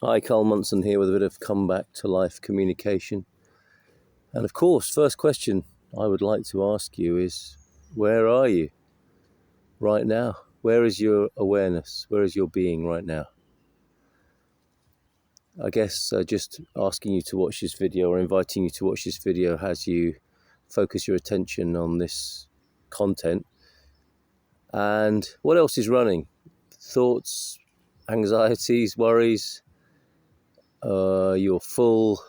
Hi, Carl Munson here with a bit of comeback to life communication. And of course, first question I would like to ask you is, where are you right now? Where is your awareness? Where is your being right now? I guess just asking you to watch this video or inviting you to watch this video has you focus your attention on this content. And what else is running? Thoughts, anxieties, worries, you're full.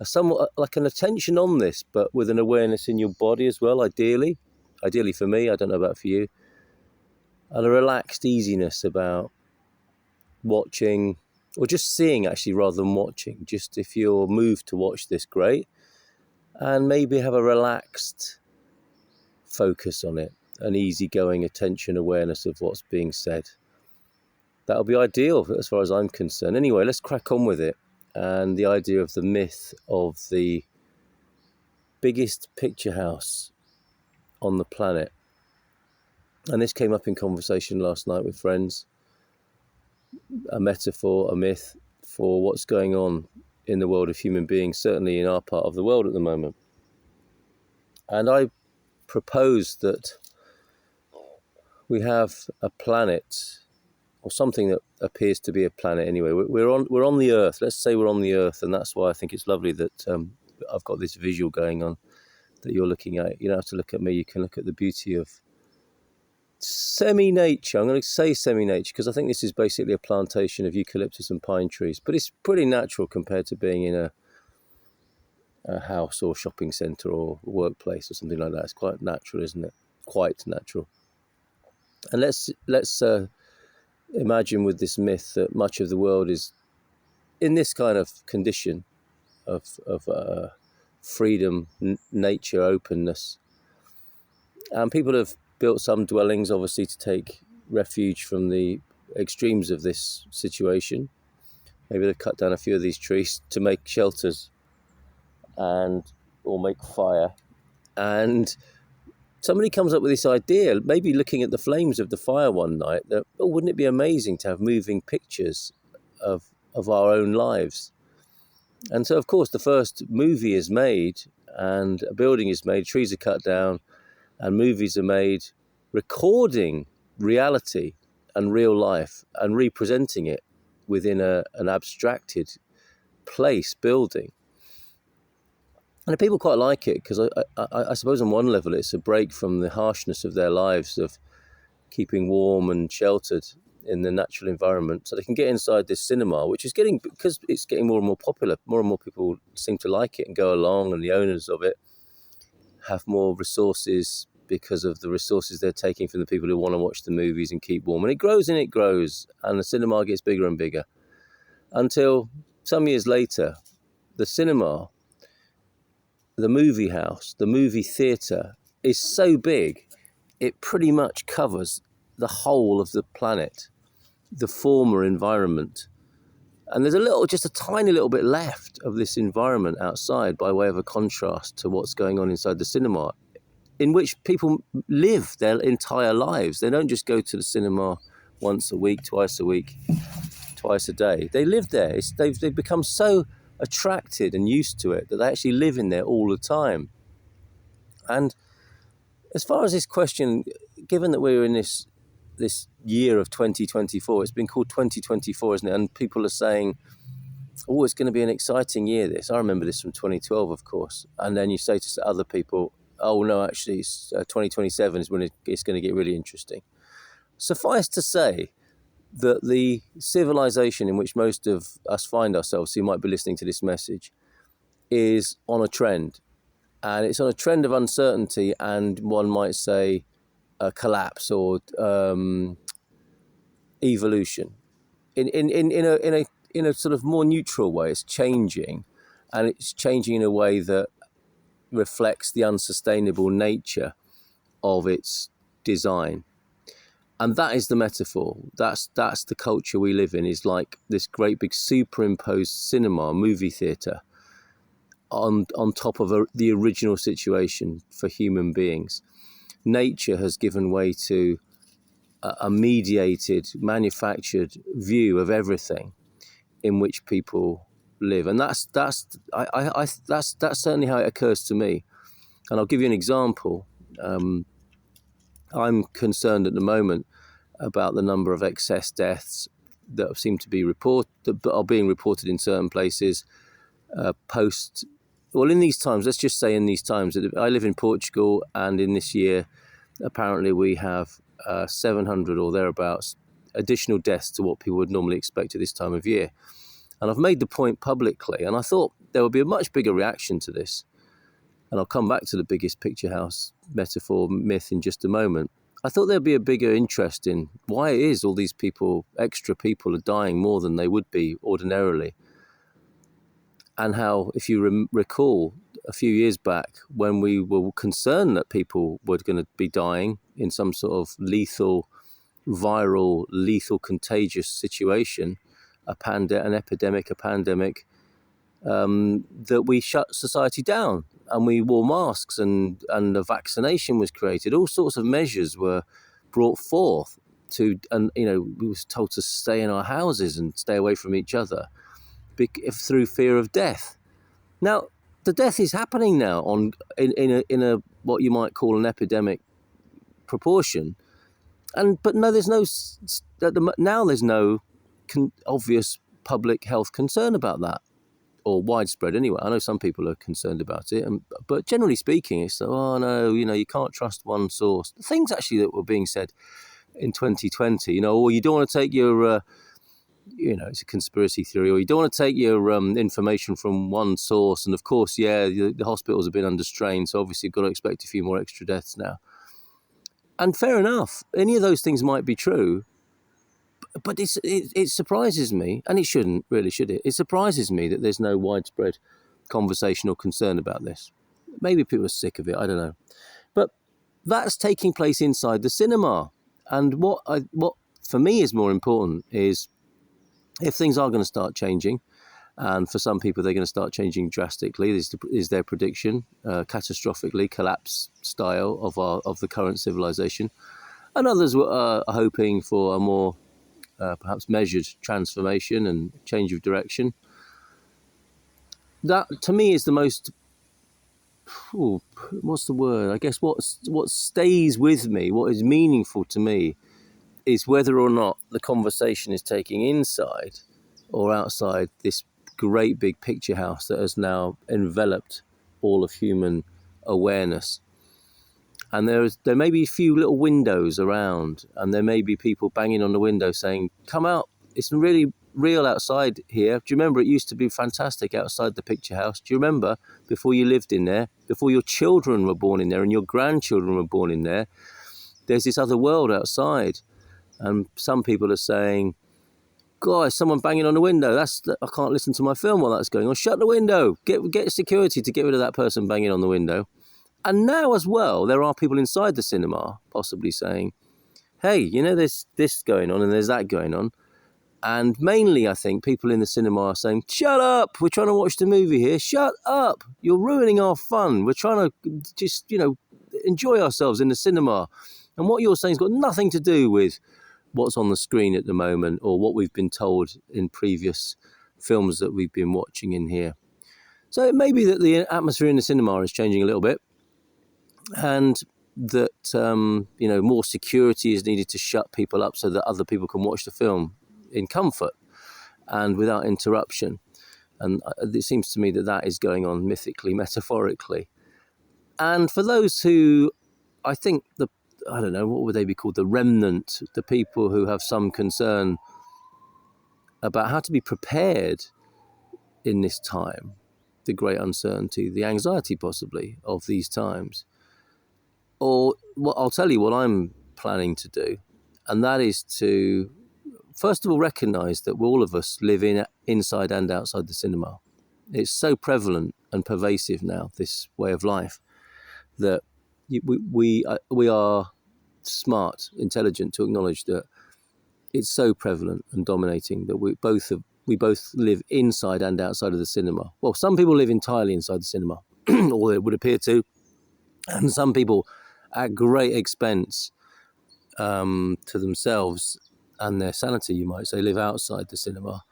Somewhat like an attention on this, but with an awareness in your body as well, ideally for me, I don't know about for you, and a relaxed easiness about watching, or just seeing actually rather than watching. Just if you're moved to watch this, great, and maybe have a relaxed focus on it, an easygoing attention awareness of what's being said. That'll be ideal as far as I'm concerned. Anyway, let's crack on with it. And the idea of the myth of the biggest picture house on the planet. And this came up in conversation last night with friends. A metaphor, a myth for what's going on in the world of human beings, certainly in our part of the world at the moment. And I propose that we have a planet, or something that appears to be a planet anyway. We're on the Earth. Let's say we're on the Earth, and that's why I think it's lovely that I've got this visual going on that you're looking at. You don't have to look at me. You can look at the beauty of semi-nature. I'm going to say semi-nature because I think this is basically a plantation of eucalyptus and pine trees, but it's pretty natural compared to being in a house or shopping centre or workplace or something like that. It's quite natural, isn't it? Quite natural. And let's imagine with this myth that much of the world is in this kind of condition of freedom, nature, openness, and people have built some dwellings, obviously, to take refuge from the extremes of this situation. Maybe they've cut down a few of these trees to make shelters or make fire. And somebody comes up with this idea, maybe looking at the flames of the fire one night, that, wouldn't it be amazing to have moving pictures of our own lives? And so, of course, the first movie is made and a building is made, trees are cut down, and movies are made recording reality and real life and representing it within an abstracted place, building. And people quite like it because I suppose on one level it's a break from the harshness of their lives of keeping warm and sheltered in the natural environment, so they can get inside this cinema, which is because it's getting more and more popular, more and more people seem to like it and go along, and the owners of it have more resources because of the resources they're taking from the people who want to watch the movies and keep warm. And it grows, and the cinema gets bigger and bigger until some years later, the cinema, the movie house, the movie theatre is so big, it pretty much covers the whole of the planet, the former environment. And there's just a tiny little bit left of this environment outside by way of a contrast to what's going on inside the cinema, in which people live their entire lives. They don't just go to the cinema once a week, twice a week, twice a day. They live there. They've become so attracted and used to it that they actually live in there all the time. And as far as this question, given that we're in this year of 2024, it's been called 2024, isn't it? And people are saying, oh, it's going to be an exciting year, this. I remember this from 2012, of course. And then you say to other people, oh, no, actually, 2027 is when it's going to get really interesting. Suffice to say that the civilization in which most of us find ourselves, who might be listening to this message, is on a trend. And it's on a trend of uncertainty, and one might say a collapse or evolution. In a sort of more neutral way, it's changing, and it's changing in a way that reflects the unsustainable nature of its design. And that is the metaphor. That's the culture we live in, is like this great big superimposed cinema, movie theatre, on top of the original situation for human beings. Nature has given way to a mediated, manufactured view of everything in which people live, and that's certainly how it occurs to me. And I'll give you an example. I'm concerned at the moment about the number of excess deaths that seem to be are being reported in certain places in these times. Let's just say in these times. I live in Portugal, and in this year, apparently we have 700 or thereabouts additional deaths to what people would normally expect at this time of year. And I've made the point publicly, and I thought there would be a much bigger reaction to this. And I'll come back to the biggest picture house metaphor myth in just a moment. I thought there'd be a bigger interest in why it is all these extra people are dying more than they would be ordinarily. And how, if you recall, a few years back, when we were concerned that people were going to be dying in some sort of viral, contagious situation, a pandemic, that we shut society down and we wore masks and a vaccination was created. All sorts of measures were brought forth and we were told to stay in our houses and stay away from each other through fear of death. Now, the death is happening now in a what you might call an epidemic proportion, but no, there's no obvious public health concern about that, or widespread anyway. I know some people are concerned about it, but generally speaking, it's you can't trust one source. The things actually that were being said in 2020, you don't want to take your it's a conspiracy theory, or you don't want to take your information from one source. And of course, the hospitals have been under strain, so obviously you've got to expect a few more extra deaths now. And fair enough, any of those things might be true, but it surprises me, and it shouldn't really, should it? It surprises me that there's no widespread conversation or concern about this. Maybe people are sick of it, I don't know. But that's taking place inside the cinema. And what for me is more important is, if things are going to start changing, and for some people they're going to start changing drastically, is their prediction, catastrophically, collapse style of the current civilization, and others are hoping for a more perhaps measured transformation and change of direction. That to me is the most, what's the word? I guess what stays with me, what is meaningful to me, is whether or not the conversation is taking inside or outside this great big picture house that has now enveloped all of human awareness. And there may be a few little windows around, and there may be people banging on the window saying, "Come out, it's really real outside here. Do you remember it used to be fantastic outside the picture house? Do you remember before you lived in there, before your children were born in there and your grandchildren were born in there, there's this other world outside." And some people are saying, "God, someone banging on the window. I can't listen to my film while that's going on. Shut the window. Get security to get rid of that person banging on the window." And now as well, there are people inside the cinema possibly saying, "Hey, there's this going on and there's that going on." And mainly, I think, people in the cinema are saying, "Shut up. We're trying to watch the movie here. Shut up. You're ruining our fun. We're trying to just, enjoy ourselves in the cinema. And what you're saying has got nothing to do with what's on the screen at the moment or what we've been told in previous films that we've been watching in here." So it may be that the atmosphere in the cinema is changing a little bit, and that more security is needed to shut people up so that other people can watch the film in comfort and without interruption. And it seems to me that is going on mythically, metaphorically. And for those who, I think, I don't know, what would they be called? The remnant, the people who have some concern about how to be prepared in this time, the great uncertainty, the anxiety possibly of these times. Or I'll tell you what I'm planning to do, and that is to, first of all, recognise that all of us live inside and outside the cinema. It's so prevalent and pervasive now, this way of life, that we are smart, intelligent to acknowledge that it's so prevalent and dominating that we both live inside and outside of the cinema. Well, some people live entirely inside the cinema, or it would appear to, and some people, at great expense to themselves and their sanity, you might say, live outside the cinema.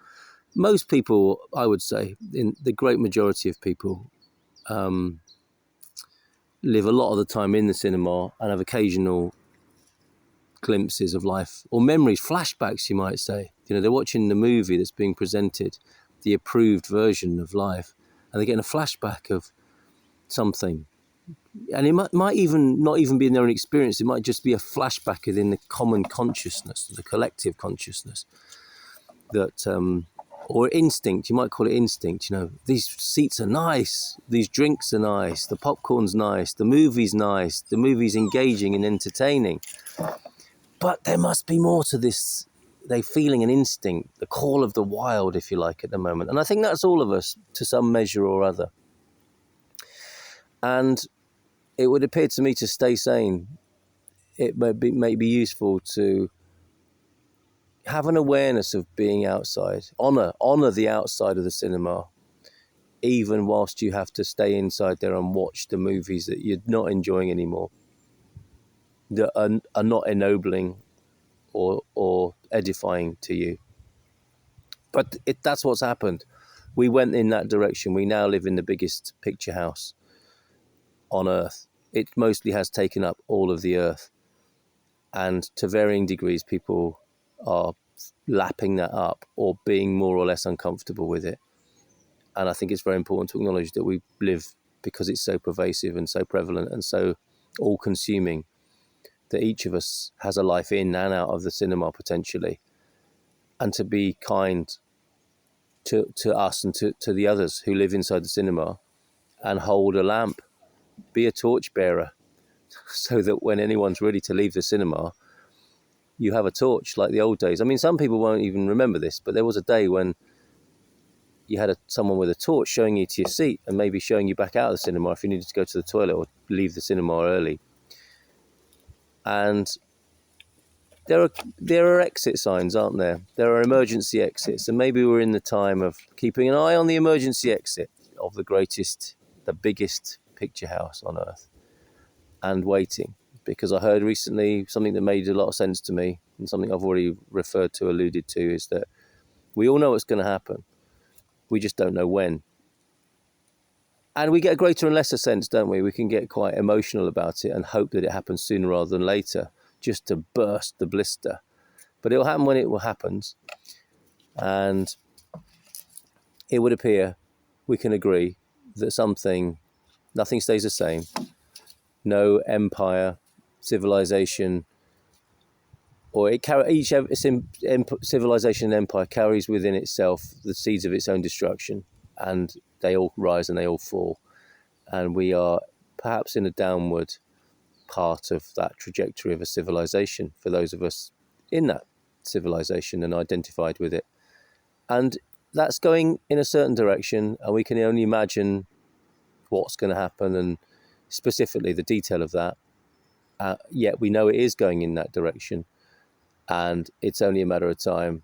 most people, I would say, in the great majority of people, live a lot of the time in the cinema and have occasional glimpses of life or memories, flashbacks, you might say. They're watching the movie that's being presented, the approved version of life, and they're getting a flashback of something. And it might even not even be in their own experience. It might just be a flashback within the common consciousness, the collective consciousness, that or instinct. You might call it instinct. These seats are nice, these drinks are nice, the popcorn's nice, the movie's nice, the movie's engaging and entertaining. But there must be more to this. They're feeling an instinct, the call of the wild, if you like, at the moment. And I think that's all of us to some measure or other. And it would appear to me, to stay sane, it may be useful to have an awareness of being outside, honor the outside of the cinema, even whilst you have to stay inside there and watch the movies that you're not enjoying anymore, that are not ennobling or edifying to you. But that's what's happened. We went in that direction. We now live in the biggest picture house on earth. It mostly has taken up all of the earth. And to varying degrees, people are lapping that up or being more or less uncomfortable with it. And I think it's very important to acknowledge that we live, because it's so pervasive and so prevalent and so all-consuming, that each of us has a life in and out of the cinema potentially, and to be kind to us and to the others who live inside the cinema, and hold a lamp, be a torchbearer, so that when anyone's ready to leave the cinema, you have a torch like the old days. I mean, some people won't even remember this, but there was a day when you had someone with a torch showing you to your seat and maybe showing you back out of the cinema if you needed to go to the toilet or leave the cinema early. And there are exit signs, aren't there? There are emergency exits, and maybe we're in the time of keeping an eye on the emergency exit of the biggest picture house on earth, and waiting. Because I heard recently something that made a lot of sense to me, and something I've already alluded to, is that we all know what's going to happen. We just don't know when. And we get a greater and lesser sense, don't we? We can get quite emotional about it and hope that it happens sooner rather than later, just to burst the blister. But it will happen when it happens. And it would appear we can agree that nothing stays the same. No empire, civilization, or each civilization and empire carries within itself the seeds of its own destruction, and they all rise and they all fall. And we are perhaps in a downward part of that trajectory of a civilization, for those of us in that civilization and identified with it. And that's going in a certain direction, and we can only imagine what's going to happen and specifically the detail of that. Yet we know it is going in that direction, and it's only a matter of time,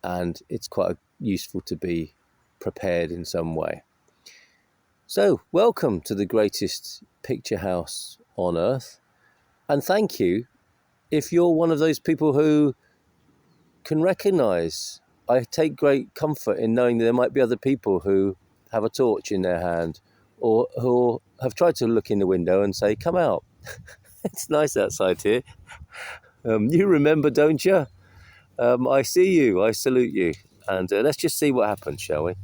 and it's quite useful to be prepared in some way. So, welcome to the greatest picture house on earth, and thank you if you're one of those people who can recognise. I take great comfort in knowing that there might be other people who have a torch in their hand, or who have tried to look in the window and say, "Come out, it's nice outside here. You remember, don't you? I see you, I salute you, and let's just see what happens, shall we?"